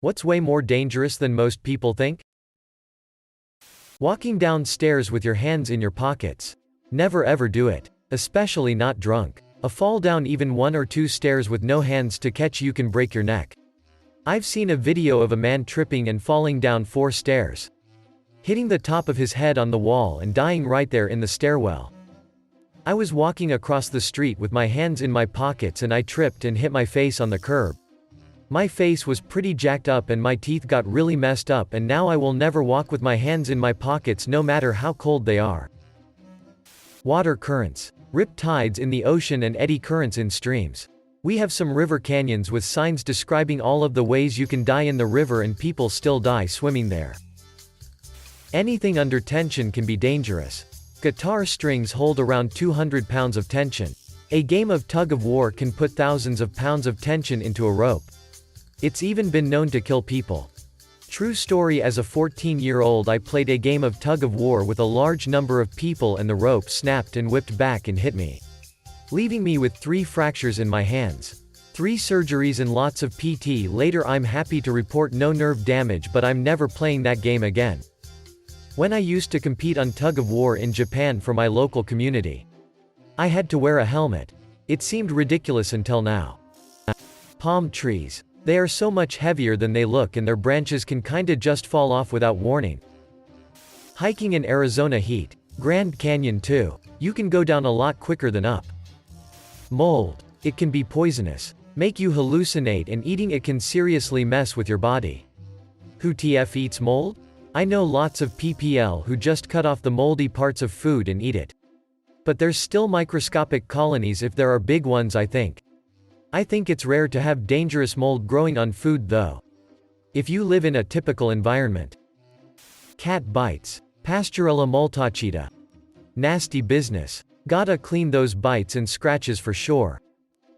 What's way more dangerous than most people think? Walking down stairs with your hands in your pockets. Never ever do it. Especially not drunk. A fall down even 1 or 2 stairs with no hands to catch you can break your neck. I've seen a video of a man tripping and falling down 4 stairs, hitting the top of his head on the wall and dying right there in the stairwell. I was walking across the street with my hands in my pockets and I tripped and hit my face on the curb. My face was pretty jacked up and my teeth got really messed up, and now I will never walk with my hands in my pockets no matter how cold they are. Water currents. Rip tides in the ocean and eddy currents in streams. We have some river canyons with signs describing all of the ways you can die in the river, and people still die swimming there. Anything under tension can be dangerous. Guitar strings hold around 200 pounds of tension. A game of tug-of-war can put thousands of pounds of tension into a rope. It's even been known to kill people. True story: as a 14-year-old I played a game of tug-of-war with a large number of people and the rope snapped and whipped back and hit me, leaving me with 3 fractures in my hands. 3 surgeries and lots of PT later. I'm happy to report no nerve damage, but I'm never playing that game again. When I used to compete on tug-of-war in Japan for my local community, I had to wear a helmet. It seemed ridiculous until now. Palm trees. They are so much heavier than they look, and their branches can kinda just fall off without warning. Hiking in Arizona heat. Grand Canyon too. You can go down a lot quicker than up. Mold. It can be poisonous, make you hallucinate, and eating it can seriously mess with your body. Who TF eats mold? I know lots of PPL who just cut off the moldy parts of food and eat it. But there's still microscopic colonies if there are big ones, I think. I think it's rare to have dangerous mold growing on food though, if you live in a typical environment. Cat bites. Pasturella multocida. Nasty business. Gotta clean those bites and scratches for sure.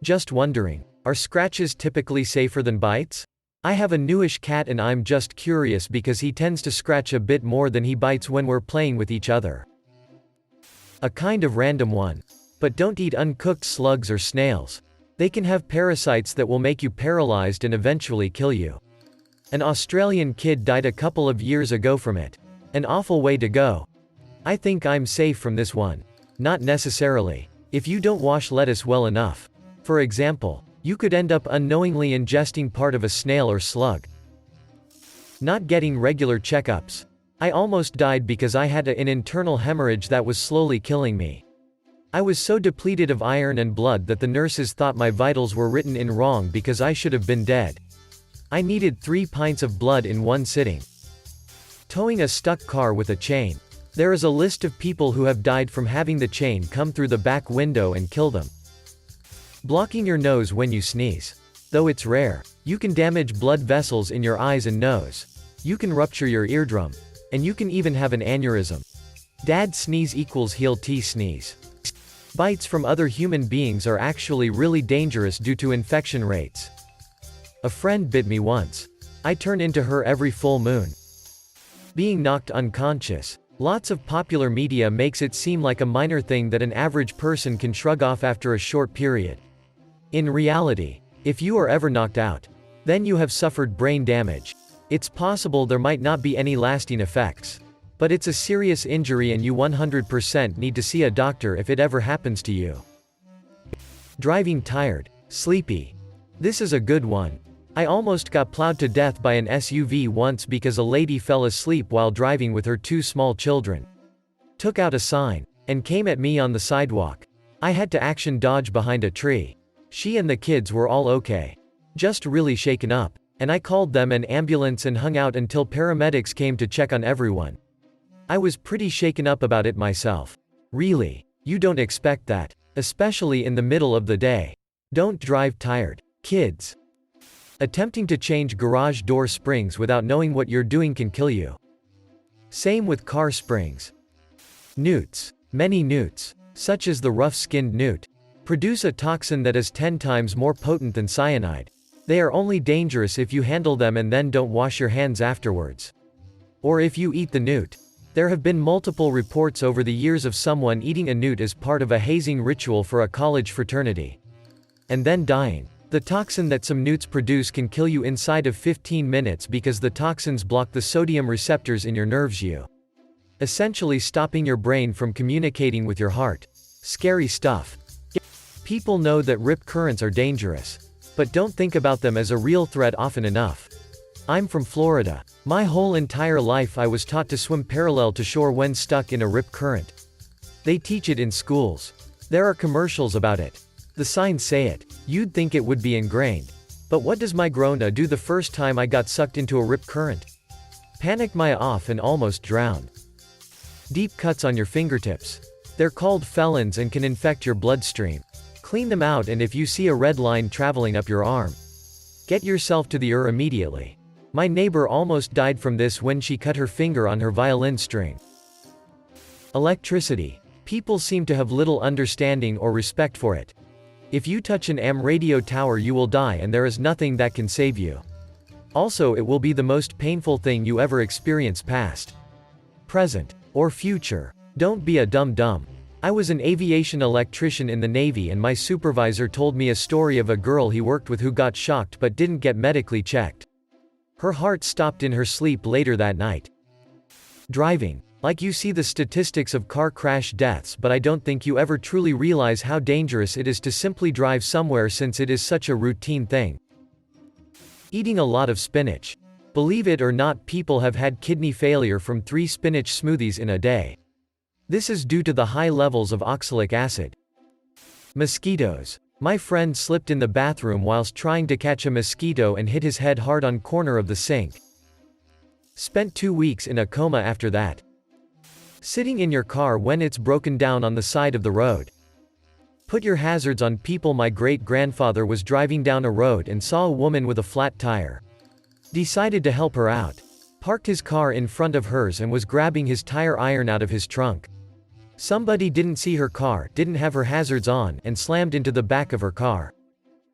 Just wondering, are scratches typically safer than bites? I have a newish cat and I'm just curious because he tends to scratch a bit more than he bites when we're playing with each other. A kind of random one. But don't eat uncooked slugs or snails. They can have parasites that will make you paralyzed and eventually kill you. An Australian kid died a couple of years ago from it. An awful way to go. I think I'm safe from this one. Not necessarily. If you don't wash lettuce well enough, for example, you could end up unknowingly ingesting part of a snail or slug. Not getting regular checkups. I almost died because I had an internal hemorrhage that was slowly killing me. I was so depleted of iron and blood that the nurses thought my vitals were written in wrong because I should have been dead. I needed 3 pints of blood in one sitting. Towing a stuck car with a chain. There is a list of people who have died from having the chain come through the back window and kill them. Blocking your nose when you sneeze. Though it's rare, you can damage blood vessels in your eyes and nose. You can rupture your eardrum. And you can even have an aneurysm. Dad sneeze equals heel T sneeze. Bites from other human beings are actually really dangerous due to infection rates. A friend bit me once. I turn into her every full moon. Being knocked unconscious. Lots of popular media makes it seem like a minor thing that an average person can shrug off after a short period. In reality, if you are ever knocked out, then you have suffered brain damage. It's possible there might not be any lasting effects, but it's a serious injury and you 100% need to see a doctor if it ever happens to you. Driving tired, sleepy. This is a good one. I almost got plowed to death by an SUV once because a lady fell asleep while driving with her 2 small children. Took out a sign, and came at me on the sidewalk. I had to action dodge behind a tree. She and the kids were all okay. Just really shaken up, and I called them an ambulance and hung out until paramedics came to check on everyone. I was pretty shaken up about it myself. Really, you don't expect that, especially in the middle of the day. Don't drive tired, kids. Attempting to change garage door springs without knowing what you're doing can kill you. Same with car springs. Newts. Many newts, such as the rough-skinned newt, produce a toxin that is 10 times more potent than cyanide. They are only dangerous if you handle them and then don't wash your hands afterwards. Or if you eat the newt. There have been multiple reports over the years of someone eating a newt as part of a hazing ritual for a college fraternity. And then dying. The toxin that some newts produce can kill you inside of 15 minutes because the toxins block the sodium receptors in your nerves, essentially stopping your brain from communicating with your heart. Scary stuff. People know that rip currents are dangerous, but don't think about them as a real threat often enough. I'm from Florida. My whole entire life I was taught to swim parallel to shore when stuck in a rip current. They teach it in schools. There are commercials about it. The signs say it. You'd think it would be ingrained. But what does my grown-a do the first time I got sucked into a rip current? Panicked my off and almost drowned. Deep cuts on your fingertips. They're called felons and can infect your bloodstream. Clean them out, and if you see a red line traveling up your arm, get yourself to the immediately. My neighbor almost died from this when she cut her finger on her violin string. Electricity. People seem to have little understanding or respect for it. If you touch an AM radio tower you will die, and there is nothing that can save you. Also, it will be the most painful thing you ever experience, past, present, or future. Don't be a dum-dum. I was an aviation electrician in the Navy, and my supervisor told me a story of a girl he worked with who got shocked but didn't get medically checked. Her heart stopped in her sleep later that night. Driving. Like, you see the statistics of car crash deaths, but I don't think you ever truly realize how dangerous it is to simply drive somewhere, since it is such a routine thing. Eating a lot of spinach. Believe it or not, people have had kidney failure from 3 spinach smoothies in a day. This is due to the high levels of oxalic acid. Mosquitoes. My friend slipped in the bathroom whilst trying to catch a mosquito and hit his head hard on corner of the sink. Spent 2 weeks in a coma after that. Sitting in your car when it's broken down on the side of the road. Put your hazards on, people. My great-grandfather was driving down a road and saw a woman with a flat tire. Decided to help her out. Parked his car in front of hers and was grabbing his tire iron out of his trunk. Somebody didn't see her car, didn't have her hazards on, and slammed into the back of her car.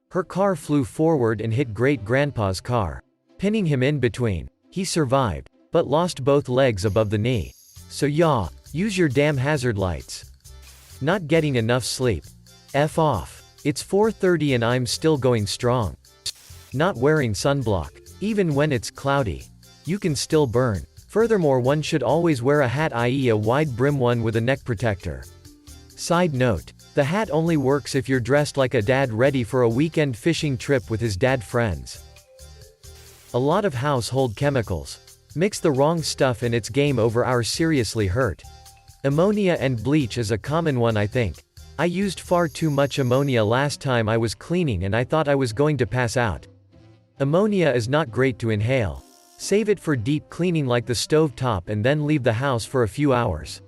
Her car flew forward and hit great-grandpa's car, pinning him in between. He survived, but lost both legs above the knee. So yeah, use your damn hazard lights. Not getting enough sleep. F off. It's 4:30 and I'm still going strong. Not wearing sunblock. Even when it's cloudy. You can still burn. Furthermore, one should always wear a hat, i.e. a wide brim one with a neck protector. Side note. The hat only works if you're dressed like a dad ready for a weekend fishing trip with his dad friends. A lot of household chemicals. Mix the wrong stuff and it's game over. Our seriously hurt. Ammonia and bleach is a common one, I think. I used far too much ammonia last time I was cleaning and I thought I was going to pass out. Ammonia is not great to inhale. Save it for deep cleaning like the stove top and then leave the house for a few hours.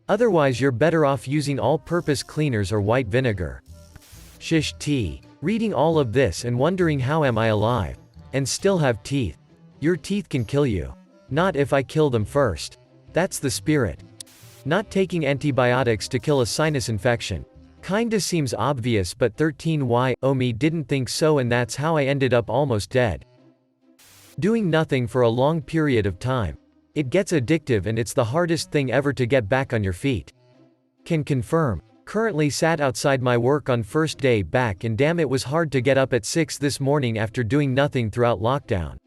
Otherwise you're better off using all-purpose cleaners or white vinegar. Shish tea. Reading all of this and wondering how am I alive? And still have teeth. Your teeth can kill you. Not if I kill them first. That's the spirit. Not taking antibiotics to kill a sinus infection. Kinda seems obvious, but 13y, oh me didn't think so, and that's how I ended up almost dead. Doing nothing for a long period of time. It gets addictive and it's the hardest thing ever to get back on your feet. Can confirm. Currently sat outside my work on first day back, and damn, it was hard to get up at 6 this morning after doing nothing throughout lockdown.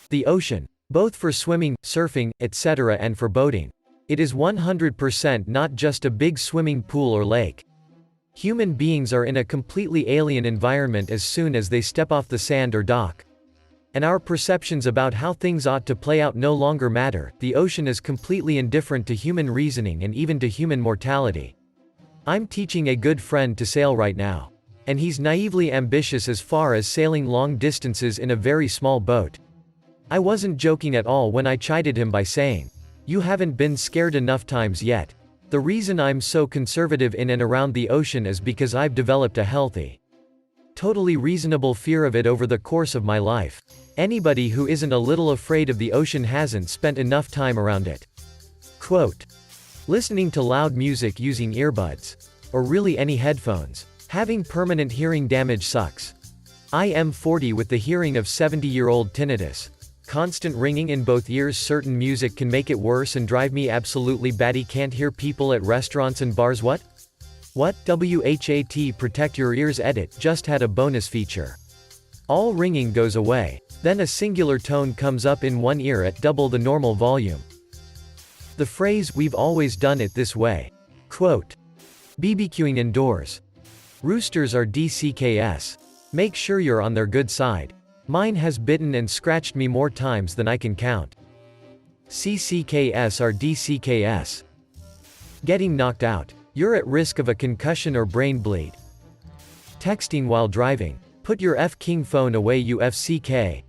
The ocean. Both for swimming, surfing, etc. and for boating. It is 100% not just a big swimming pool or lake. Human beings are in a completely alien environment as soon as they step off the sand or dock. And our perceptions about how things ought to play out no longer matter. The ocean is completely indifferent to human reasoning and even to human mortality. I'm teaching a good friend to sail right now. And he's naively ambitious as far as sailing long distances in a very small boat. I wasn't joking at all when I chided him by saying, "You haven't been scared enough times yet." The reason I'm so conservative in and around the ocean is because I've developed a healthy, totally reasonable fear of it over the course of my life. Anybody who isn't a little afraid of the ocean hasn't spent enough time around it. Quote. Listening to loud music using earbuds. Or really any headphones. Having permanent hearing damage sucks. I am 40 with the hearing of 70-year-old tinnitus. Constant ringing in both ears. Certain music can make it worse and drive me absolutely batty. Can't hear people at restaurants and bars. What? What? WHAT protect your ears edit just had a bonus feature. All ringing goes away. Then a singular tone comes up in one ear at double the normal volume. The phrase, "we've always done it this way." Quote. BBQing indoors. Roosters are DCKS. Make sure you're on their good side. Mine has bitten and scratched me more times than I can count. CCKS are DCKS. Getting knocked out. You're at risk of a concussion or brain bleed. Texting while driving. Put your F-king phone away UFCK.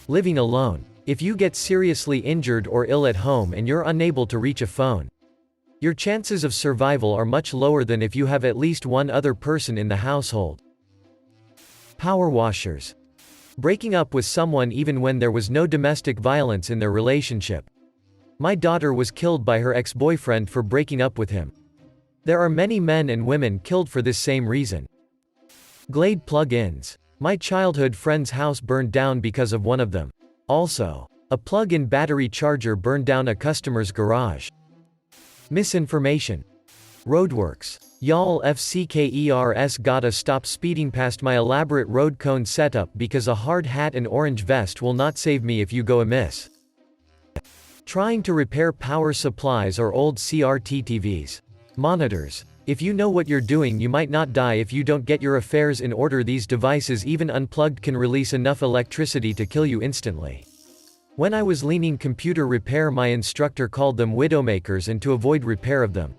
Living alone. If you get seriously injured or ill at home and you're unable to reach a phone, your chances of survival are much lower than if you have at least one other person in the household. Power washers. Breaking up with someone even when there was no domestic violence in their relationship. My daughter was killed by her ex-boyfriend for breaking up with him. There are many men and women killed for this same reason. Glade plug-ins. My childhood friend's house burned down because of one of them. Also, a plug-in battery charger burned down a customer's garage. Misinformation. Roadworks. Y'all FCKERS gotta stop speeding past my elaborate road cone setup because a hard hat and orange vest will not save me if you go amiss. Trying to repair power supplies or old CRT TVs. Monitors. If you know what you're doing, you might not die if you don't get your affairs in order. These devices, even unplugged, can release enough electricity to kill you instantly. When I was learning computer repair, my instructor called them widowmakers, and to avoid repair of them,